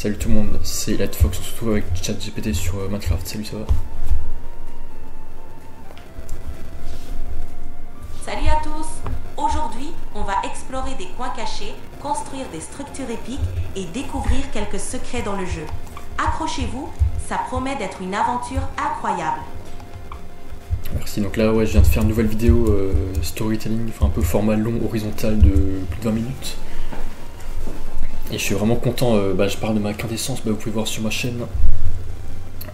Salut tout le monde, c'est Lightfox, on se retrouve avec ChatGPT sur Minecraft. Salut, ça va? Salut à tous. Aujourd'hui, on va explorer des coins cachés, construire des structures épiques et découvrir quelques secrets dans le jeu. Accrochez-vous, ça promet d'être une aventure incroyable. Merci, donc là ouais, je viens de faire une nouvelle vidéo storytelling, enfin un peu format long, horizontal de plus de 20 minutes. Et je suis vraiment content, je parle de ma quintessence, vous pouvez voir sur ma chaîne.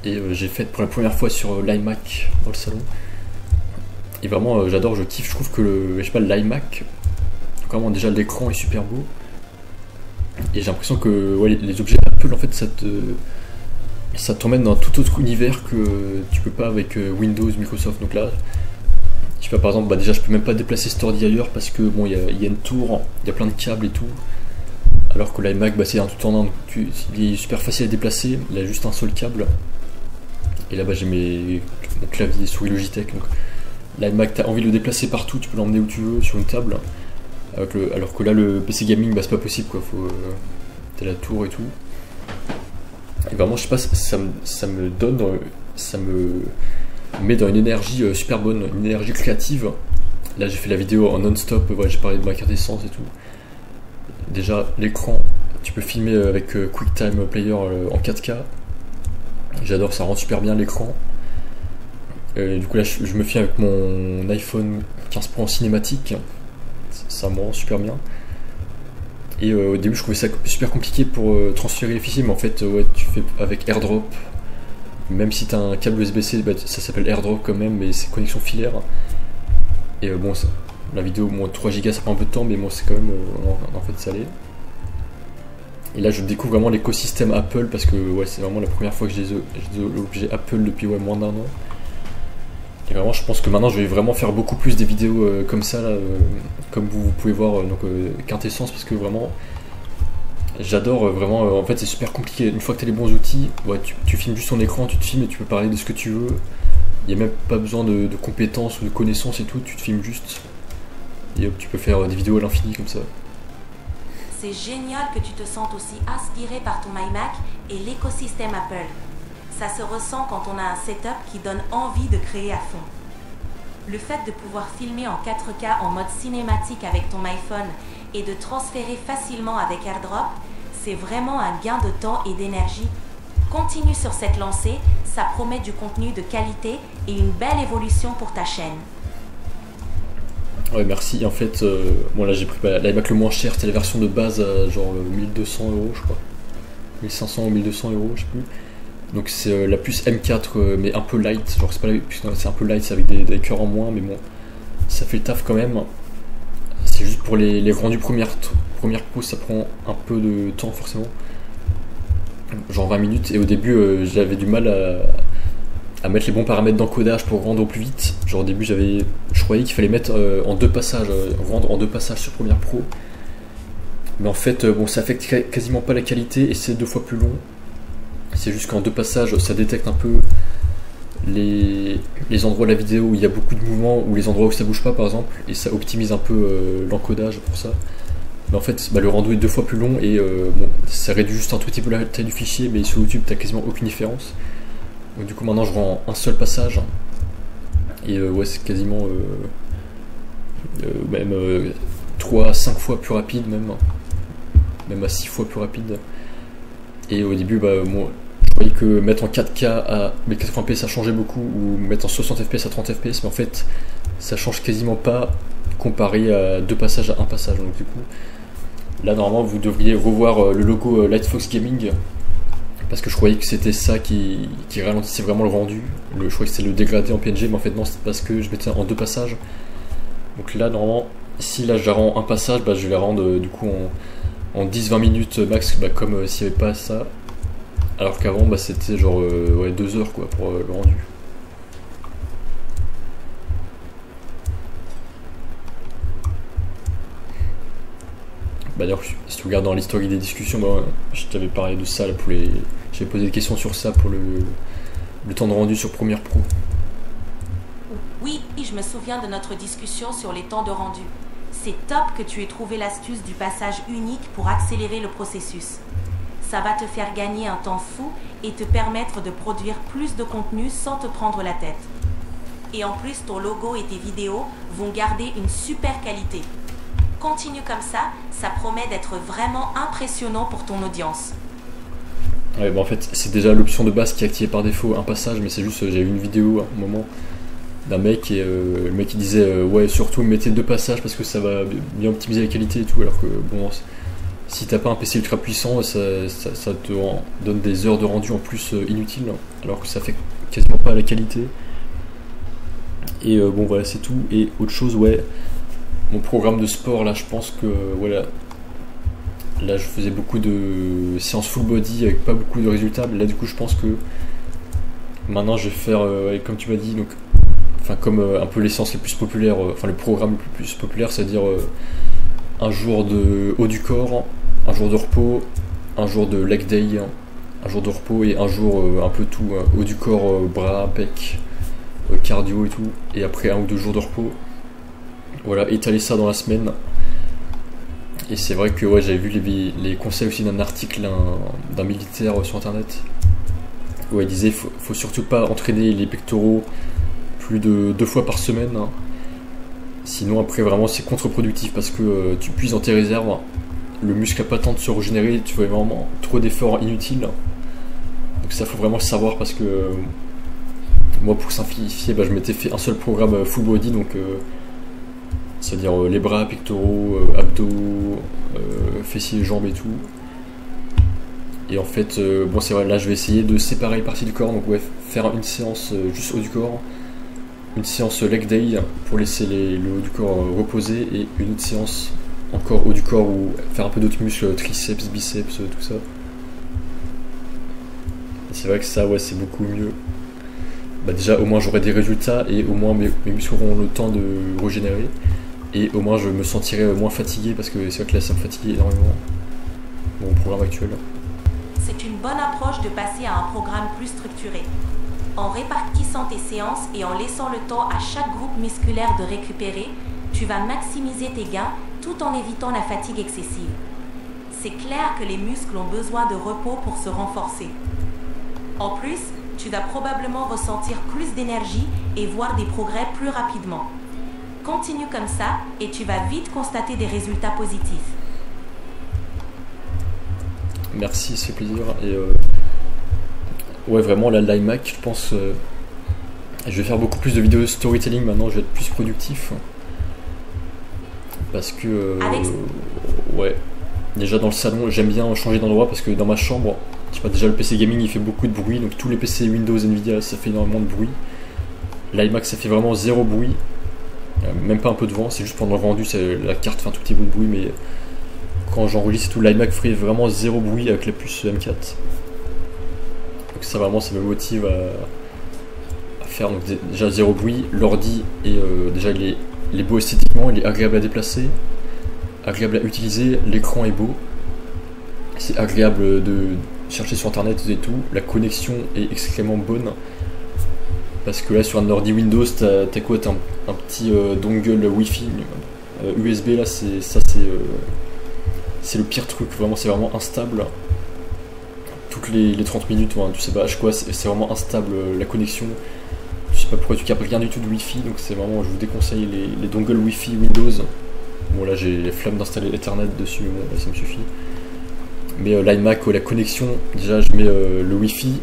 Et j'ai fait pour la première fois sur l'iMac dans le salon. Et vraiment j'adore, je kiffe, je trouve que l'iMac, vraiment déjà l'écran est super beau. Et j'ai l'impression que ouais, les objets Apple en fait ça t'emmène dans tout autre univers que tu peux pas avec Windows, Microsoft. Donc là, je sais pas, par exemple, déjà je peux même pas déplacer cet ordi ailleurs parce que bon, il y a une tour, il y a plein de câbles et tout. Alors que l'iMac, c'est un tout en un, il est super facile à déplacer, il a juste un seul câble. Et là j'ai mon clavier souris Logitech. Donc l'iMac, t'as envie de le déplacer partout, tu peux l'emmener où tu veux sur une table. Alors que là le PC gaming, c'est pas possible quoi, t'as la tour et tout. Et vraiment, je sais pas, ça me met dans une énergie super bonne, une énergie créative. Là j'ai fait la vidéo en non-stop, j'ai parlé de ma quintessence et tout. Déjà l'écran, tu peux filmer avec QuickTime Player en 4K. J'adore, ça rend super bien l'écran. Du coup là je me fie avec mon iPhone 15 Pro en cinématique. Ça me rend super bien. Et au début je trouvais ça super compliqué pour transférer les fichiers, mais en fait tu fais avec AirDrop. Même si tu as un câble USB-C, ça s'appelle AirDrop quand même, mais c'est connexion filaire. Et la vidéo, 3 Go ça prend un peu de temps, mais c'est quand même en fait ça allait. Et là je découvre vraiment l'écosystème Apple parce que c'est vraiment la première fois que j'ai des objets Apple depuis moins d'un an. Et vraiment je pense que maintenant je vais vraiment faire beaucoup plus des vidéos comme ça là, comme vous pouvez voir quintessence, parce que vraiment j'adore vraiment, en fait c'est super compliqué. Une fois que tu as les bons outils, tu filmes juste ton écran, tu te filmes et tu peux parler de ce que tu veux. Il n'y a même pas besoin de compétences ou de connaissances et tout, tu te filmes juste. Et hop, tu peux faire des vidéos à l'infini comme ça. C'est génial que tu te sentes aussi inspiré par ton iMac et l'écosystème Apple. Ça se ressent quand on a un setup qui donne envie de créer à fond. Le fait de pouvoir filmer en 4K en mode cinématique avec ton iPhone et de transférer facilement avec AirDrop, c'est vraiment un gain de temps et d'énergie. Continue sur cette lancée, ça promet du contenu de qualité et une belle évolution pour ta chaîne. Ouais, merci. En fait, là j'ai pris l'iMac le moins cher, c'était la version de base à genre 1200 € je crois. 1500 ou 1200 €, je sais plus. Donc c'est la puce M4 mais un peu light, genre c'est pas la puce, c'est un peu light, c'est avec des cœurs en moins, mais bon, ça fait le taf quand même. C'est juste pour les rendus première pro, ça prend un peu de temps forcément, genre 20 minutes. Et au début j'avais du mal à mettre les bons paramètres d'encodage pour rendre au plus vite. Genre au début je croyais qu'il fallait mettre en 2 passages, rendre en 2 passages sur Premiere Pro. Mais en fait ça affecte quasiment pas la qualité et c'est 2 fois plus long. C'est juste qu'en 2 passages ça détecte un peu les endroits de la vidéo où il y a beaucoup de mouvements, ou les endroits où ça bouge pas par exemple, et ça optimise un peu l'encodage pour ça. Mais en fait le rendu est 2 fois plus long et ça réduit juste un tout petit peu la taille du fichier, mais sur YouTube t'as quasiment aucune différence. Donc du coup maintenant je rends un seul passage et c'est quasiment même 3 à 5 fois plus rapide, même à 6 fois plus rapide. Et au début moi je croyais que mettre en 4K à 1080p ça changeait beaucoup, ou mettre en 60 fps à 30 fps, mais en fait ça change quasiment pas comparé à 2 passages à 1 passage. Donc du coup là normalement vous devriez revoir le logo Lightfox Gaming, parce que je croyais que c'était ça qui ralentissait vraiment le rendu. Je croyais que c'était le dégradé en PNG, mais en fait non, c'est parce que je mettais en 2 passages. Donc là normalement, si là je la rends un passage, je vais la rendre du coup en 10-20 minutes max, comme s'il n'y avait pas ça. Alors qu'avant c'était genre 2 heures quoi pour le rendu. D'ailleurs si tu regardes dans l'historique des discussions, je t'avais parlé de ça là, j'avais posé des questions sur ça pour le temps de rendu sur Premiere Pro. Oui, je me souviens de notre discussion sur les temps de rendu. C'est top que tu aies trouvé l'astuce du passage unique pour accélérer le processus. Ça va te faire gagner un temps fou et te permettre de produire plus de contenu sans te prendre la tête. Et en plus, ton logo et tes vidéos vont garder une super qualité. Continue comme ça promet d'être vraiment impressionnant pour ton audience. Ouais, bah en fait, c'est déjà l'option de base qui est activée par défaut, un passage, mais c'est juste, j'ai vu une vidéo à un moment d'un mec et le mec il disait ouais, surtout mettez 2 passages parce que ça va bien optimiser la qualité et tout, alors que bon, si t'as pas un PC ultra puissant, ça te donne des heures de rendu en plus inutiles, alors que ça fait quasiment pas la qualité. Et bon voilà, c'est tout. Et autre chose, ouais, mon programme de sport là, je pense que voilà, là je faisais beaucoup de séances full body avec pas beaucoup de résultats, mais là du coup je pense que maintenant je vais faire comme tu m'as dit, donc enfin comme un peu les séances les plus populaires, enfin le programme le plus populaire, c'est-à-dire un jour de haut du corps, un jour de repos, un jour de leg day, un jour de repos et un jour un peu tout, haut du corps, bras, pec, cardio et tout, et après 1 ou 2 jours de repos. Voilà, étaler ça dans la semaine. Et c'est vrai que ouais, j'avais vu les conseils aussi d'un article d'un militaire sur internet où il disait faut surtout pas entraîner les pectoraux plus de 2 fois par semaine, hein. Sinon après vraiment c'est contre-productif parce que tu puises dans tes réserves, le muscle n'a pas le temps de se régénérer, tu fais vraiment trop d'efforts inutiles. Donc ça faut vraiment le savoir parce que moi pour simplifier, je m'étais fait un seul programme full body, donc c'est-à-dire les bras, pectoraux, abdos, fessiers, jambes et tout. Et en fait, bon c'est vrai, là je vais essayer de séparer les parties du corps, donc ouais, faire une séance juste haut du corps, une séance leg day pour laisser le haut du corps reposer, et une autre séance encore haut du corps ou faire un peu d'autres muscles, triceps, biceps, tout ça. Et c'est vrai que ça, ouais, c'est beaucoup mieux. Bah déjà, au moins j'aurai des résultats et au moins mes muscles auront le temps de régénérer. Et au moins je me sentirai moins fatigué parce que c'est vrai que là ça me fatigue énormément, mon programme actuel. C'est une bonne approche de passer à un programme plus structuré. En répartissant tes séances et en laissant le temps à chaque groupe musculaire de récupérer, tu vas maximiser tes gains tout en évitant la fatigue excessive. C'est clair que les muscles ont besoin de repos pour se renforcer. En plus, tu vas probablement ressentir plus d'énergie et voir des progrès plus rapidement. Continue comme ça et tu vas vite constater des résultats positifs. Merci, c'est plaisir. Et ouais, vraiment, là, l'iMac, je pense. Je vais faire beaucoup plus de vidéos storytelling maintenant, je vais être plus productif. Parce que. Ouais. Déjà dans le salon, j'aime bien changer d'endroit parce que dans ma chambre, je sais pas, déjà le PC gaming il fait beaucoup de bruit, donc tous les PC Windows, Nvidia, ça fait énormément de bruit. L'iMac, ça fait vraiment 0 bruit. Même pas un peu de vent, c'est juste pendant le rendu, la carte fait un tout petit peu de bruit, mais quand j'enregistre tout, l'iMac ferait vraiment 0 bruit avec la puce M4. Donc ça vraiment, ça me motive à faire. Donc déjà 0 bruit, l'ordi est déjà il est beau esthétiquement, il est agréable à déplacer, agréable à utiliser, l'écran est beau, c'est agréable de chercher sur internet et tout, la connexion est extrêmement bonne. Parce que là sur un ordi Windows, t'as quoi? T'as un petit dongle Wi-Fi USB là, c'est le pire truc, vraiment c'est vraiment instable. Toutes les 30 minutes, tu sais pas quoi, c'est vraiment instable la connexion. Je sais pas pourquoi tu captes rien du tout de Wi-Fi, donc c'est vraiment, je vous déconseille les dongles Wi-Fi Windows. Bon là j'ai les flammes d'installer Ethernet dessus, bon là ça me suffit. Mais l'iMac, la connexion, déjà je mets le Wi-Fi.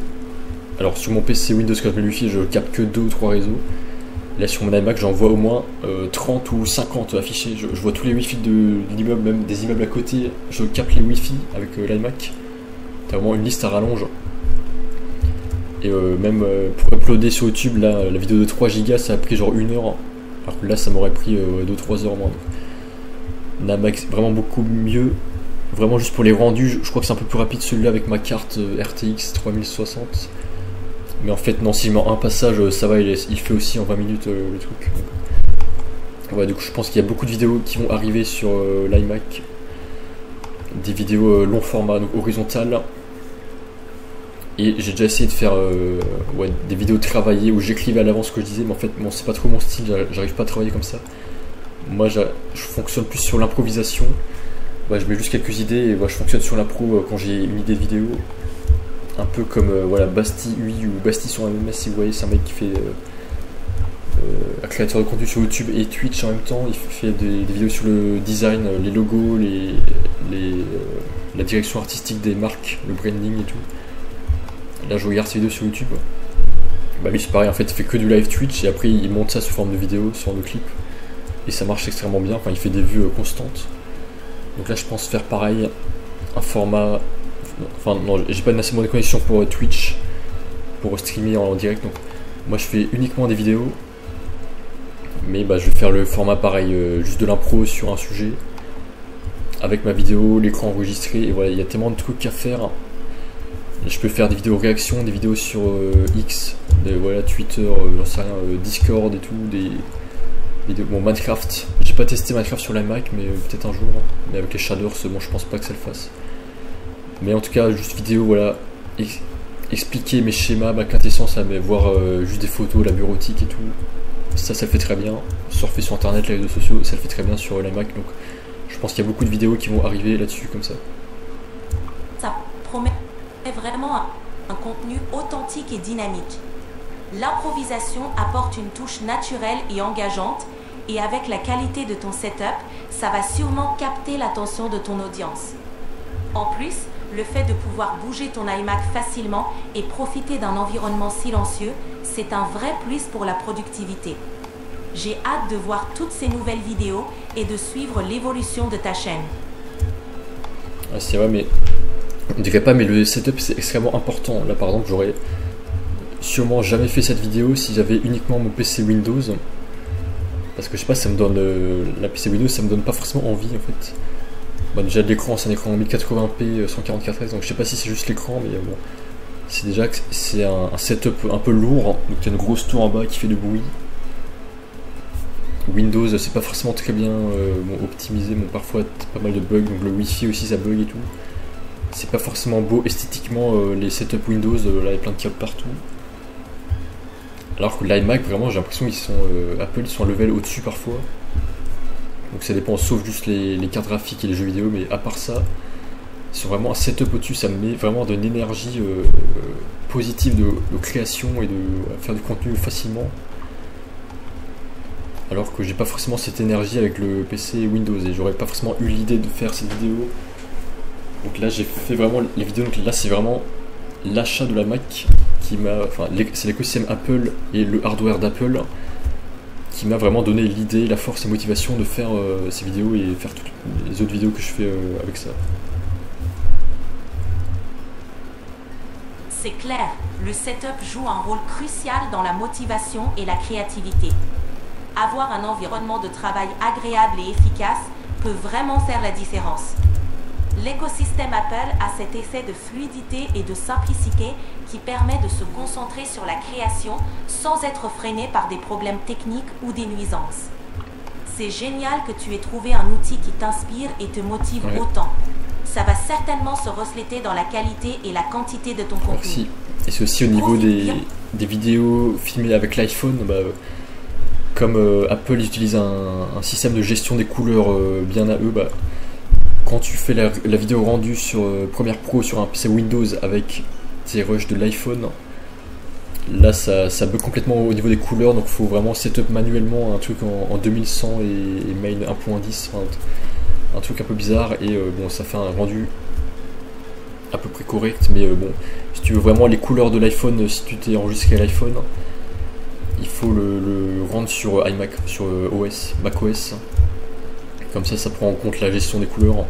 Alors sur mon PC Windows, quand je mets le Wi-Fi, je capte que 2 ou 3 réseaux. Là sur mon iMac, j'en vois au moins 30 ou 50 affichés. Je vois tous les Wi-Fi de l'immeuble, même des immeubles à côté. Je capte les Wi-Fi avec l'iMac. T'as vraiment une liste à rallonge. Et même pour uploader sur YouTube, là, la vidéo de 3 Go, ça a pris genre 1 heure. Alors que là, ça m'aurait pris 2-3 heures moins. l'iMac vraiment beaucoup mieux. Vraiment juste pour les rendus, je crois que c'est un peu plus rapide celui-là avec ma carte RTX 3060. Mais en fait non, si je mets un passage, ça va, il fait aussi en 20 minutes le truc. Donc, ouais, du coup je pense qu'il y a beaucoup de vidéos qui vont arriver sur l'iMac. Des vidéos long format, donc horizontales. Et j'ai déjà essayé de faire des vidéos travaillées où j'écrivais à l'avance ce que je disais, mais en fait bon, c'est pas trop mon style, j'arrive pas à travailler comme ça. Moi je fonctionne plus sur l'improvisation. je mets juste quelques idées et je fonctionne sur l'impro quand j'ai une idée de vidéo. Un peu comme voilà, Basti UI ou Basti sur un MMS, si vous voyez, c'est un mec qui fait un créateur de contenu sur YouTube et Twitch en même temps. Il fait des vidéos sur le design, les logos, la direction artistique des marques, le branding et tout. Là je regarde ses vidéos sur YouTube. Bah lui c'est pareil, en fait il fait que du live Twitch et après il monte ça sous forme de vidéo, sous forme de clip. Et ça marche extrêmement bien, enfin il fait des vues constantes. Donc là je pense faire pareil, un format... Enfin non, j'ai pas assez de connexion pour Twitch, pour streamer en direct, donc moi je fais uniquement des vidéos. Mais je vais faire le format pareil, juste de l'impro sur un sujet, avec ma vidéo, l'écran enregistré, et voilà, il y a tellement de trucs à faire. Je peux faire des vidéos réactions, des vidéos sur X, voilà, Twitter, j'en sais rien, Discord et tout, des vidéos. Bon, Minecraft, j'ai pas testé Minecraft sur la Mac, mais peut-être un jour. Mais avec les shaders, bon, je pense pas que ça le fasse. Mais en tout cas, juste vidéo, voilà, expliquer mes schémas, ma quintessence, mais voir juste des photos, la bureautique et tout. Ça le fait très bien. Surfer sur internet, les réseaux sociaux, ça le fait très bien sur la Mac. Donc je pense qu'il y a beaucoup de vidéos qui vont arriver là-dessus comme ça. Ça promet vraiment un contenu authentique et dynamique. L'improvisation apporte une touche naturelle et engageante, et avec la qualité de ton setup, ça va sûrement capter l'attention de ton audience. En plus, le fait de pouvoir bouger ton iMac facilement et profiter d'un environnement silencieux, c'est un vrai plus pour la productivité. J'ai hâte de voir toutes ces nouvelles vidéos et de suivre l'évolution de ta chaîne. Ah, c'est vrai, mais on dirait pas, mais le setup c'est extrêmement important. Là par exemple, j'aurais sûrement jamais fait cette vidéo si j'avais uniquement mon PC Windows. Parce que je sais pas, ça me donne la PC Windows, ça me donne pas forcément envie en fait. Déjà l'écran, c'est un écran 1080p 144 Hz, donc je sais pas si c'est juste l'écran, mais bon, c'est déjà que c'est un setup un peu lourd, donc t'as une grosse tour en bas qui fait du bruit. Windows c'est pas forcément très bien optimisé, parfois t'as pas mal de bugs, donc le Wi-Fi aussi ça bug et tout. C'est pas forcément beau esthétiquement les setups Windows, là il y a plein de câbles partout. Alors que l'iMac vraiment j'ai l'impression qu'ils sont Apple, ils sont un level au-dessus parfois. Donc ça dépend, sauf juste les cartes graphiques et les jeux vidéo, mais à part ça, c'est vraiment un setup au-dessus, ça me met vraiment de l'énergie positive de création et de faire du contenu facilement. Alors que j'ai pas forcément cette énergie avec le PC Windows et j'aurais pas forcément eu l'idée de faire cette vidéo. Donc là j'ai fait vraiment les vidéos, donc là c'est vraiment l'achat de la Mac qui m'a, enfin c'est l'écosystème Apple et le hardware d'Apple qui m'a vraiment donné l'idée, la force et motivation de faire ces vidéos et faire toutes les autres vidéos que je fais avec ça. C'est clair, le setup joue un rôle crucial dans la motivation et la créativité. Avoir un environnement de travail agréable et efficace peut vraiment faire la différence. L'écosystème Apple a cet effet de fluidité et de simplicité qui permet de se concentrer sur la création sans être freiné par des problèmes techniques ou des nuisances. C'est génial que tu aies trouvé un outil qui t'inspire et te motive autant. Ça va certainement se refléter dans la qualité et la quantité de ton contenu. Merci. Et c'est aussi au niveau des vidéos filmées avec l'iPhone, comme Apple utilise un système de gestion des couleurs bien à eux, quand tu fais la vidéo rendue sur Premiere Pro sur un PC Windows avec tes rushs de l'iPhone, là ça bug complètement au niveau des couleurs, donc il faut vraiment setup manuellement un truc en 2100 et main 1.10, un truc un peu bizarre, et bon, ça fait un rendu à peu près correct, mais bon, si tu veux vraiment les couleurs de l'iPhone, si tu t'es enregistré à l'iPhone, il faut le rendre sur iMac, sur OS, macOS. Comme ça prend en compte la gestion des couleurs.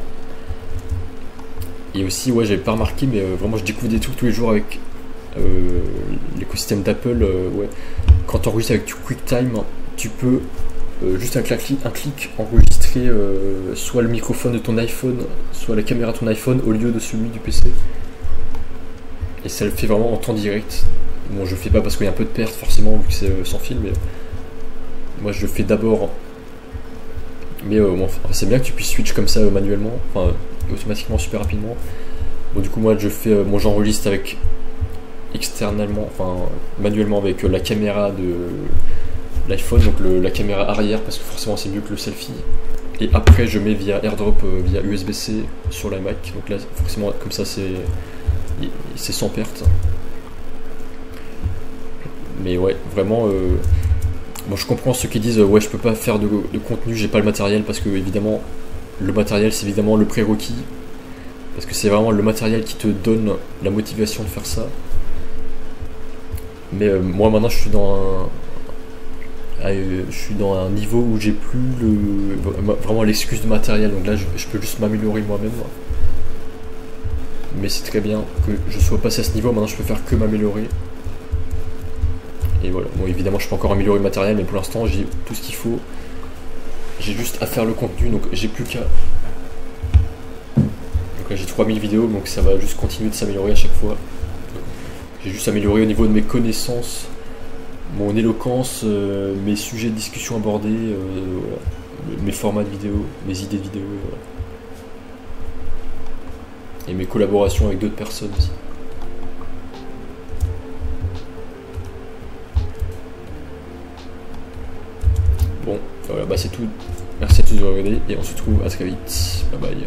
Et aussi, j'avais pas remarqué, mais vraiment je découvre des trucs tous les jours avec l'écosystème d'Apple. Quand tu enregistres avec QuickTime, tu peux juste un clic enregistrer soit le microphone de ton iPhone, soit la caméra de ton iPhone au lieu de celui du PC. Et ça le fait vraiment en temps direct. Bon, je le fais pas parce qu'il y a un peu de perte forcément vu que c'est sans fil, mais moi je le fais d'abord. Mais c'est bien que tu puisses switch comme ça manuellement, automatiquement super rapidement. Bon, du coup moi j'enregistre avec externellement, manuellement avec la caméra de l'iPhone, donc la caméra arrière, parce que forcément c'est mieux que le selfie. et après je mets via AirDrop, via USB-C sur l'iMac. Donc là forcément comme ça c'est sans perte. Mais ouais, vraiment, bon, je comprends ceux qui disent ouais, je peux pas faire de contenu, j'ai pas le matériel, parce que évidemment, le matériel c'est évidemment le prérequis, parce que c'est vraiment le matériel qui te donne la motivation de faire ça. Mais moi maintenant je suis dans un niveau où j'ai plus vraiment l'excuse de matériel, donc là je peux juste m'améliorer moi-même. Mais c'est très bien que je sois passé à ce niveau, maintenant je peux faire que m'améliorer. Et voilà, bon évidemment je peux encore améliorer le matériel, mais pour l'instant j'ai tout ce qu'il faut. J'ai juste à faire le contenu, donc j'ai plus qu'à... Donc là j'ai 3000 vidéos, donc ça va juste continuer de s'améliorer à chaque fois. J'ai juste amélioré au niveau de mes connaissances, mon éloquence, mes sujets de discussion abordés, voilà, mes formats de vidéos, mes idées de vidéos, voilà. Et mes collaborations avec d'autres personnes aussi. Bon, voilà, bah c'est tout. Merci à tous de regarder et on se retrouve à très vite. Bye bye.